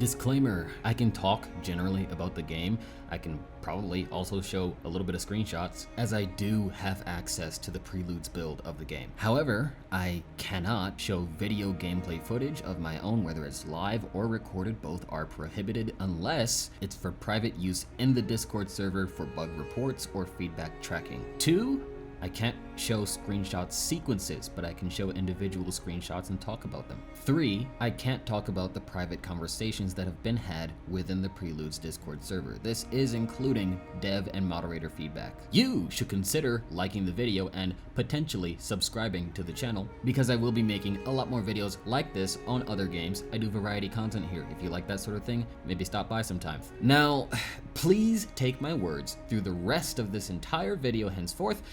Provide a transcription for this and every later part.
Disclaimer, I can talk generally about the game. I can probably also show a little bit of screenshots, as I do have access to the Preludes build of the game. However, I cannot show video gameplay footage of my own, whether it's live or recorded. Both are prohibited unless it's for private use in the Discord server for bug reports or feedback tracking. 2, I can't show screenshot sequences, but I can show individual screenshots and talk about them. 3, I can't talk about the private conversations that have been had within the Preludes Discord server. This is including dev and moderator feedback. You should consider liking the video and potentially subscribing to the channel, because I will be making a lot more videos like this on other games. I do variety content here. If you like that sort of thing, maybe stop by sometimes. Now, please take my words through the rest of this entire video henceforth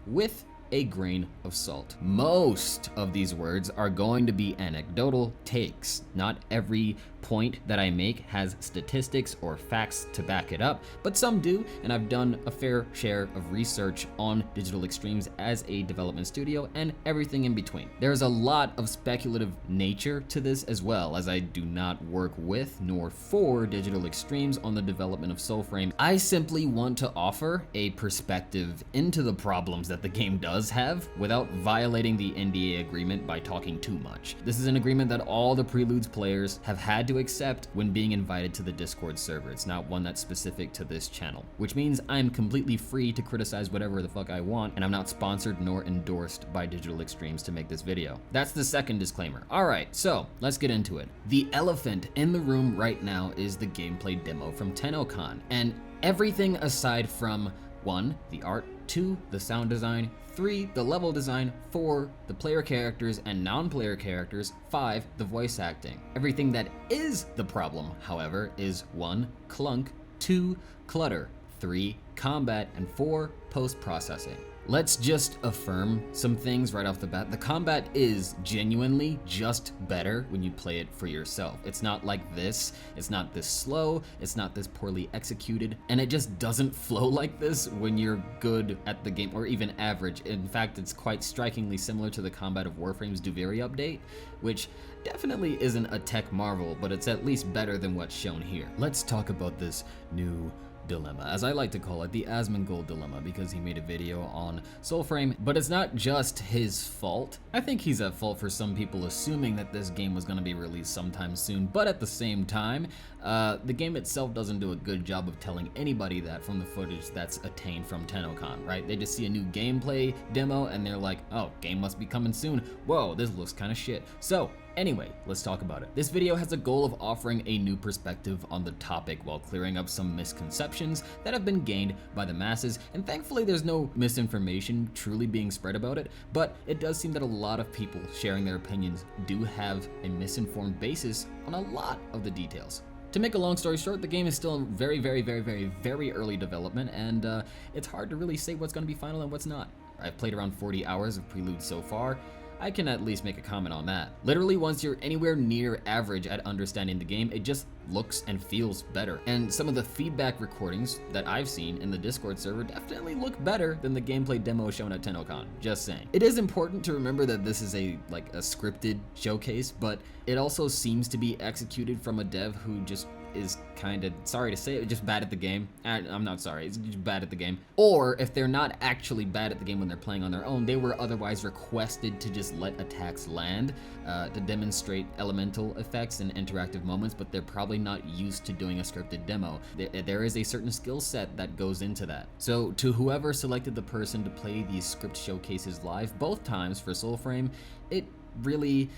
with a grain of salt. Most of these words are going to be anecdotal takes. Not every point that I make has statistics or facts to back it up, but some do, and I've done a fair share of research on Digital Extremes as a development studio and everything in between. There's a lot of speculative nature to this as well, as I do not work with nor for Digital Extremes on the development of Soulframe. I simply want to offer a perspective into the problems that the game does have without violating the NDA agreement by talking too much. This is an agreement that all the Preludes players have had to accept when being invited to the Discord server. It's not one that's specific to this channel, which means I'm completely free to criticize whatever the fuck I want, and I'm not sponsored nor endorsed by Digital Extremes to make this video. That's the second disclaimer. Alright, so let's get into it. The elephant in the room right now is the gameplay demo from TennoCon, and everything aside from 1, the art, 2, the sound design, 3, the level design, 4, the player characters and non-player characters, 5, the voice acting. Everything that is the problem, however, is 1, clunk, 2, clutter, 3, combat, and 4, post-processing. Let's just affirm some things right off the bat. The combat is genuinely just better when you play it for yourself. It's not like this, it's not this slow, it's not this poorly executed, and it just doesn't flow like this when you're good at the game, or even average. In fact, it's quite strikingly similar to the combat of Warframe's Duviri update, which definitely isn't a tech marvel, but it's at least better than what's shown here. Let's talk about this new dilemma, as I like to call it, the Asmongold Dilemma, because he made a video on Soulframe, but it's not just his fault. I think he's at fault for some people assuming that this game was going to be released sometime soon, but at the same time, the game itself doesn't do a good job of telling anybody that from the footage that's attained from TennoCon, right? They just see a new gameplay demo and they're like, oh, game must be coming soon. Whoa, this looks kind of shit. So, anyway, let's talk about it. This video has a goal of offering a new perspective on the topic while clearing up some misconceptions that have been gained by the masses, and thankfully there's no misinformation truly being spread about it, but it does seem that a lot of people sharing their opinions do have a misinformed basis on a lot of the details. To make a long story short, the game is still in very early development, and it's hard to really say what's going to be final and what's not. I've played around 40 hours of Preludes so far. I can at least make a comment on that. Literally, once you're anywhere near average at understanding the game, it just looks and feels better. And some of the feedback recordings that I've seen in the Discord server definitely look better than the gameplay demo shown at TennoCon, just saying. It is important to remember that this is a scripted showcase, but it also seems to be executed from a dev who just is kind of, sorry to say it, just bad at the game. I'm not sorry, it's just bad at the game. Or if they're not actually bad at the game when they're playing on their own, they were otherwise requested to just let attacks land to demonstrate elemental effects and interactive moments, but they're probably not used to doing a scripted demo. There is a certain skill set that goes into that. So to whoever selected the person to play these script showcases live both times for Soulframe, it really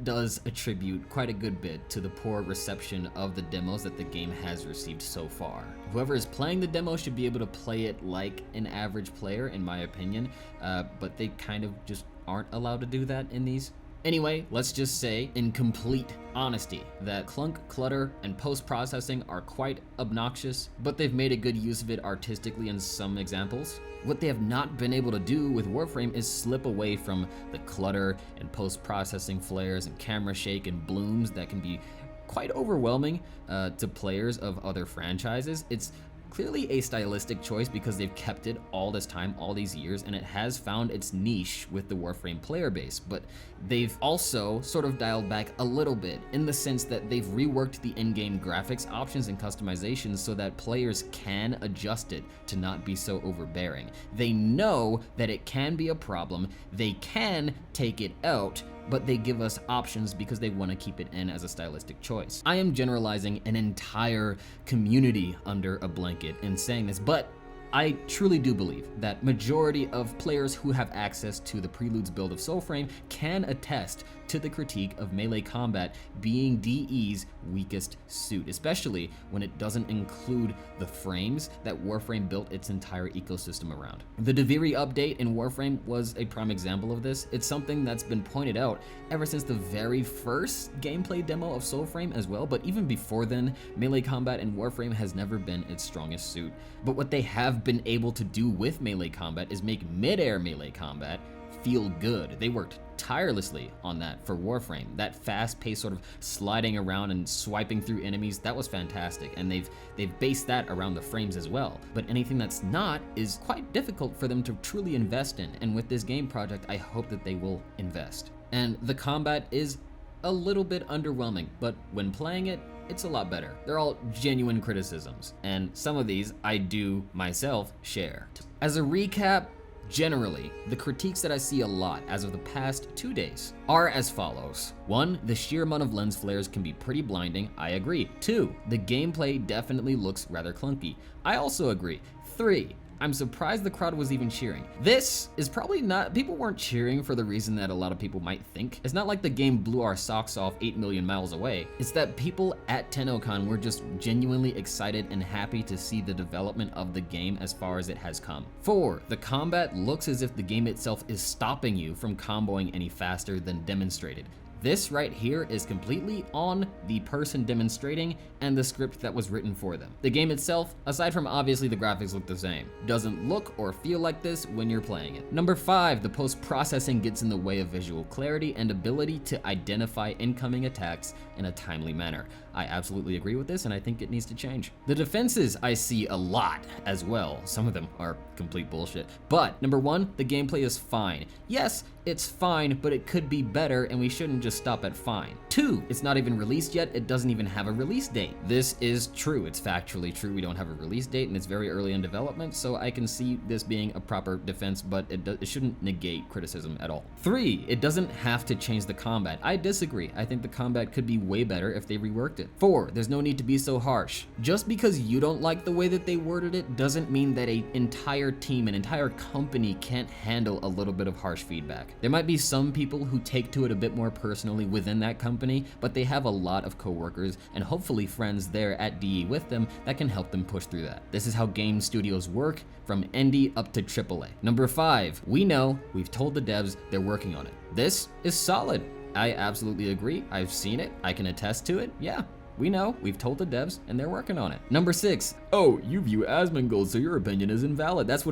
does attribute quite a good bit to the poor reception of the demos that the game has received so far. Whoever is playing the demo should be able to play it like an average player, in my opinion, but they kind of just aren't allowed to do that in these. Anyway, let's just say, in complete honesty, that clunk, clutter, and post-processing are quite obnoxious, but they've made a good use of it artistically in some examples. What they have not been able to do with Warframe is slip away from the clutter and post-processing flares and camera shake and blooms that can be quite overwhelming to players of other franchises. It's clearly a stylistic choice because they've kept it all this time, all these years, and it has found its niche with the Warframe player base, but they've also sort of dialed back a little bit in the sense that they've reworked the in-game graphics options and customizations so that players can adjust it to not be so overbearing. They know that it can be a problem, they can take it out, but they give us options because they want to keep it in as a stylistic choice. I am generalizing an entire community under a blanket in saying this, but I truly do believe that majority of players who have access to the Preludes build of Soulframe can attest to the critique of melee combat being DE's weakest suit, especially when it doesn't include the frames that Warframe built its entire ecosystem around. The Deviri update in Warframe was a prime example of this. It's something that's been pointed out ever since the very first gameplay demo of Soulframe as well, but even before then, melee combat in Warframe has never been its strongest suit. But what they have been able to do with melee combat is make mid-air melee combat feel good. They worked tirelessly on that for Warframe. That fast-paced sort of sliding around and swiping through enemies, that was fantastic, and they've based that around the frames as well. But anything that's not is quite difficult for them to truly invest in, and with this game project, I hope that they will invest. And the combat is a little bit underwhelming, but when playing it, it's a lot better. They're all genuine criticisms, and some of these I do myself share. As a recap, generally, the critiques that I see a lot as of the past 2 days are as follows. 1, the sheer amount of lens flares can be pretty blinding. I agree. 2, the gameplay definitely looks rather clunky. I also agree. 3, I'm surprised the crowd was even cheering. This is probably not, people weren't cheering for the reason that a lot of people might think. It's not like the game blew our socks off 8 million miles away. It's that people at TennoCon were just genuinely excited and happy to see the development of the game as far as it has come. 4, the combat looks as if the game itself is stopping you from comboing any faster than demonstrated. This right here is completely on the person demonstrating and the script that was written for them. The game itself, aside from obviously the graphics look the same, doesn't look or feel like this when you're playing it. Number 5, the post-processing gets in the way of visual clarity and ability to identify incoming attacks in a timely manner. I absolutely agree with this, and I think it needs to change. The defenses I see a lot as well. Some of them are complete bullshit. But number 1, the gameplay is fine. Yes, it's fine, but it could be better, and we shouldn't just stop at fine. 2, it's not even released yet. It doesn't even have a release date. This is true. It's factually true. We don't have a release date, and it's very early in development, so I can see this being a proper defense, but it shouldn't negate criticism at all. 3, it doesn't have to change the combat. I disagree. I think the combat could be way better if they reworked it. 4, there's no need to be so harsh. Just because you don't like the way that they worded it doesn't mean that an entire team, an entire company can't handle a little bit of harsh feedback. There might be some people who take to it a bit more personally within that company, but they have a lot of coworkers and hopefully friends there at DE with them that can help them push through that. This is how game studios work, from indie up to AAA. Number 5, we know, we've told the devs they're working on it. This is solid. I absolutely agree. I've seen it. I can attest to it. Yeah. We know, we've told the devs, and they're working on it. Number 6, oh, you view Asmongold, so your opinion is invalid. That's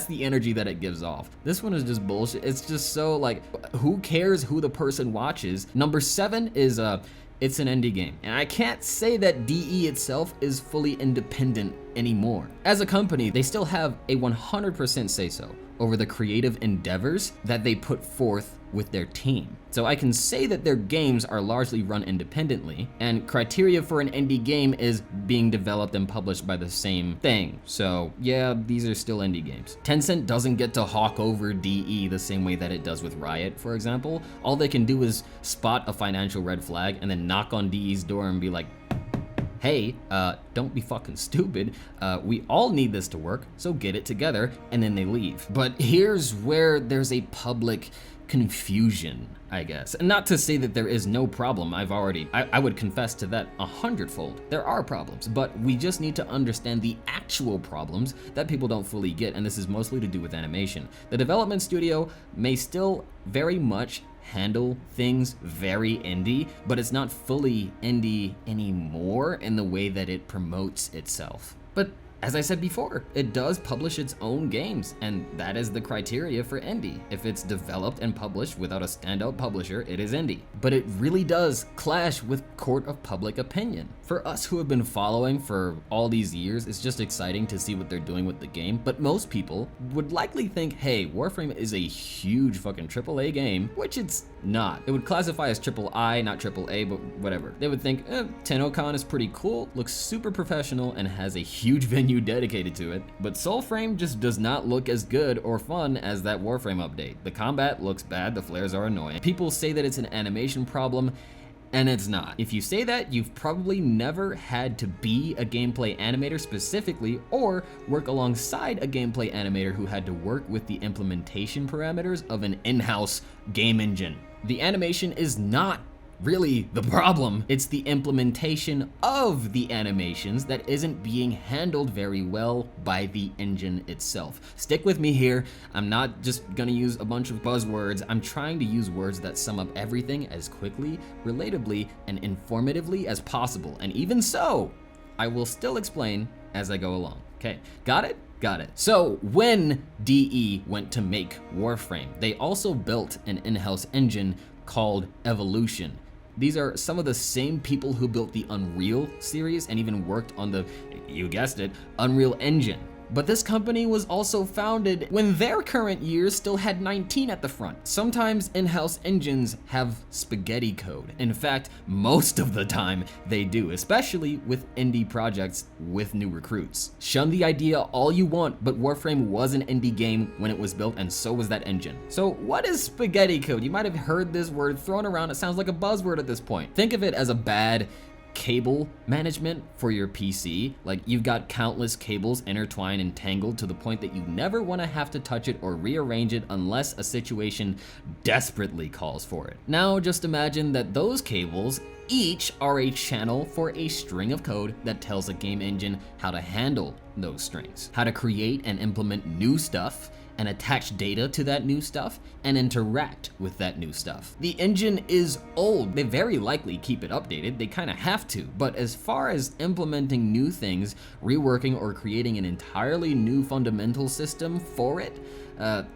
the energy that it gives off. This one is just bullshit. It's just so like, who cares who the person watches? Number 7 is it's an indie game. And I can't say that DE itself is fully independent anymore. As a company, they still have a 100% say-so over the creative endeavors that they put forth with their team. So I can say that their games are largely run independently, and criteria for an indie game is being developed and published by the same thing. So yeah, these are still indie games. Tencent doesn't get to hawk over DE the same way that it does with Riot, for example. All they can do is spot a financial red flag and then knock on DE's door and be like, hey, don't be fucking stupid. We all need this to work, so get it together, and then they leave. But here's where there's a public confusion, I guess. And not to say that there is no problem. I would confess to that 100-fold. There are problems, but we just need to understand the actual problems that people don't fully get, and this is mostly to do with animation. The development studio may still very much handle things very indie, but it's not fully indie anymore in the way that it promotes itself. But as I said before, it does publish its own games, and that is the criteria for indie. If it's developed and published without a standout publisher, it is indie. But it really does clash with court of public opinion. For us who have been following for all these years, it's just exciting to see what they're doing with the game, but most people would likely think, hey, Warframe is a huge fucking AAA game, which it's not. It would classify as III, not AAA, but whatever. They would think, TennoCon is pretty cool, looks super professional, and has a huge venue dedicated to it, but Soulframe just does not look as good or fun as that Warframe update. The combat looks bad, the flares are annoying. People say that it's an animation problem, and it's not. If you say that, you've probably never had to be a gameplay animator specifically, or work alongside a gameplay animator who had to work with the implementation parameters of an in-house game engine. The animation is not really the problem. It's the implementation of the animations that isn't being handled very well by the engine itself. Stick with me here. I'm not just gonna use a bunch of buzzwords. I'm trying to use words that sum up everything as quickly, relatably, and informatively as possible. And even so, I will still explain as I go along. Okay, got it? Got it. So when DE went to make Warframe, they also built an in-house engine called Evolution. These are some of the same people who built the Unreal series and even worked on the, you guessed it, Unreal Engine. But this company was also founded when their current years still had 19 at the front. Sometimes in-house engines have spaghetti code. In fact, most of the time they do, especially with indie projects with new recruits. Shun the idea all you want, but Warframe was an indie game when it was built, and so was that engine. So what is spaghetti code? You might have heard this word thrown around. It sounds like a buzzword at this point. Think of it as a bad cable management for your PC. Like, you've got countless cables intertwined and tangled to the point that you never want to have to touch it or rearrange it unless a situation desperately calls for it. Now just imagine that those cables each are a channel for a string of code that tells a game engine how to handle those strings, how to create and implement new stuff, and attach data to that new stuff, and interact with that new stuff. The engine is old. They very likely keep it updated. They kind of have to. But as far as implementing new things, reworking or creating an entirely new fundamental system for it,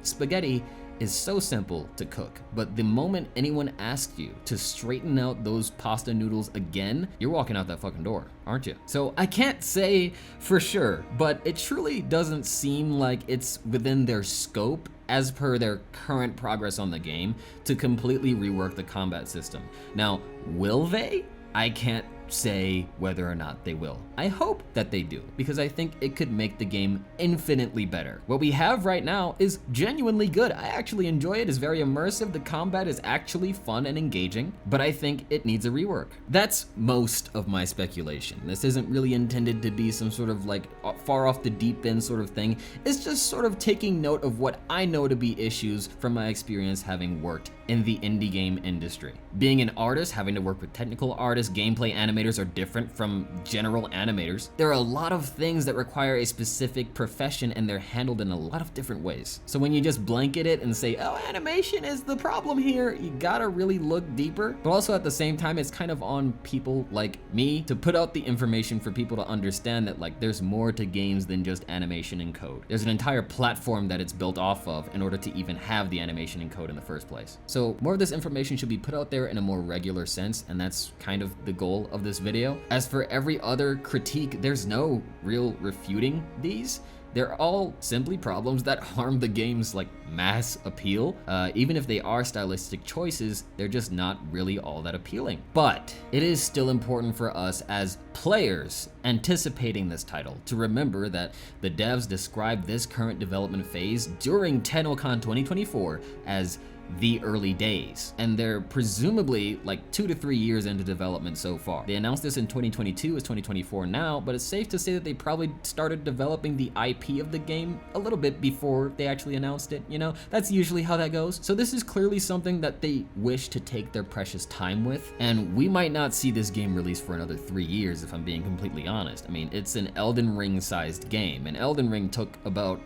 spaghetti is so simple to cook, but the moment anyone asks you to straighten out those pasta noodles again, you're walking out that fucking door, aren't you? So I can't say for sure, but it truly doesn't seem like it's within their scope, as per their current progress on the game, to completely rework the combat system. Now, will they? I can't say whether or not they will. I hope that they do, because I think it could make the game infinitely better. What we have right now is genuinely good. I actually enjoy it. It's very immersive. The combat is actually fun and engaging, but I think it needs a rework. That's most of my speculation. This isn't really intended to be some sort of like far off the deep end sort of thing. It's just sort of taking note of what I know to be issues from my experience having worked in the indie game industry. Being an artist, having to work with technical artists, gameplay animators are different from general animators. There are a lot of things that require a specific profession, and they're handled in a lot of different ways. So when you just blanket it and say, oh, animation is the problem here, you gotta really look deeper. But also at the same time, it's kind of on people like me to put out the information for people to understand that, like, there's more to games than just animation and code. There's an entire platform that it's built off of in order to even have the animation and code in the first place. So more of this information should be put out there in a more regular sense, and that's kind of the goal of this video. As for every other critique, there's no real refuting these. They're all simply problems that harm the game's like mass appeal. Even if they are stylistic choices, they're just not really all that appealing. But it is still important for us as players anticipating this title to remember that the devs described this current development phase during TennoCon 2024 as the early days, and they're presumably like 2 to 3 years into development so far. They announced this in 2022, it's 2024 now, but it's safe to say that they probably started developing the IP of the game a little bit before they actually announced it, you know? That's usually how that goes. So this is clearly something that they wish to take their precious time with, and we might not see this game released for another 3 years if I'm being completely honest. I mean, it's an Elden Ring sized game, and Elden Ring took about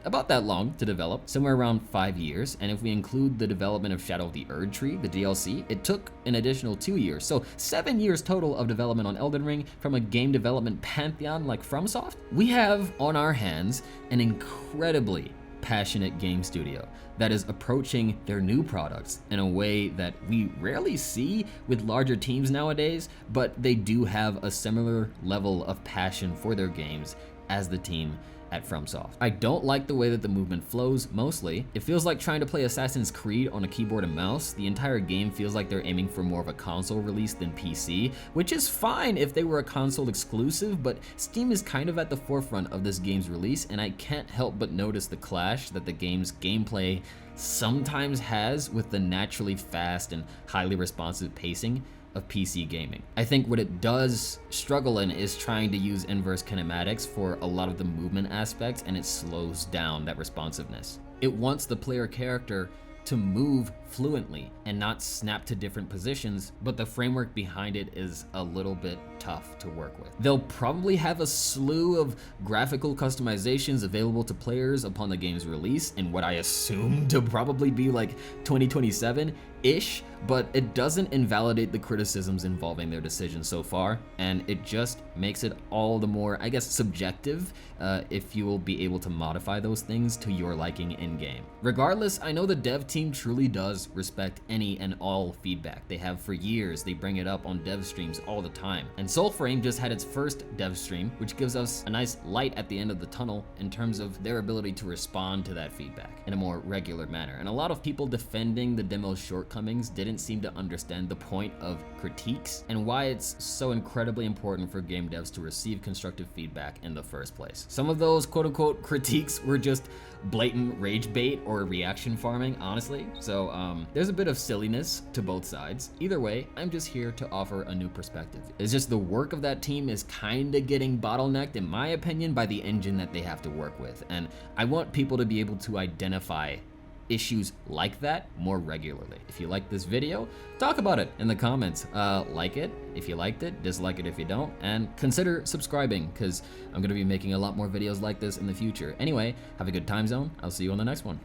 about that long to develop, somewhere around 5 years, and if we include the development of Shadow of the Erdtree, the DLC, it took an additional 2 years. So 7 years total of development on Elden Ring from a game development pantheon like FromSoft. We have on our hands an incredibly passionate game studio that is approaching their new products in a way that we rarely see with larger teams nowadays, but they do have a similar level of passion for their games as the team at FromSoft. I don't like the way that the movement flows mostly. It feels like trying to play Assassin's Creed on a keyboard and mouse. The entire game feels like they're aiming for more of a console release than PC, which is fine if they were a console exclusive, but Steam is kind of at the forefront of this game's release, and I can't help but notice the clash that the game's gameplay sometimes has with the naturally fast and highly responsive pacing of PC gaming. I think what it does struggle in is trying to use inverse kinematics for a lot of the movement aspects, and it slows down that responsiveness. It wants the player character to move fluently and not snap to different positions, but the framework behind it is a little bit tough to work with. They'll probably have a slew of graphical customizations available to players upon the game's release in what I assume to probably be like 2027-ish, but it doesn't invalidate the criticisms involving their decision so far, and it just makes it all the more, I guess, subjective if you will be able to modify those things to your liking in-game. Regardless, I know the dev team truly does respect any and all feedback. They have for years. They bring it up on dev streams all the time. And Soulframe just had its first dev stream, which gives us a nice light at the end of the tunnel in terms of their ability to respond to that feedback in a more regular manner. And a lot of people defending the demo's shortcomings didn't seem to understand the point of critiques and why it's so incredibly important for game devs to receive constructive feedback in the first place. Some of those quote-unquote critiques were just blatant rage bait or reaction farming, honestly. So there's a bit of silliness to both sides. Either way, I'm just here to offer a new perspective. It's just the work of that team is kind of getting bottlenecked, in my opinion, by the engine that they have to work with. And I want people to be able to identify issues like that more regularly. If you like this video, talk about it in the comments. Like it if you liked it, dislike it if you don't, and consider subscribing, because I'm going to be making a lot more videos like this in the future. Anyway, have a good time zone. I'll see you on the next one.